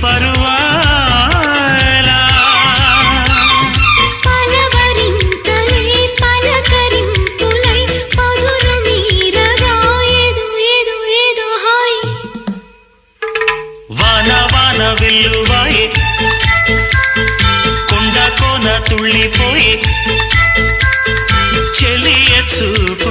పరువాలా పలవరింతలై పలకరింపులై పదుల మీరగా ఏదో ఏదో ఏదో హాయ్ వాన వాన వెల్లువాయే కొండ కోన తుళ్ళిపోయి చెలియ చూపు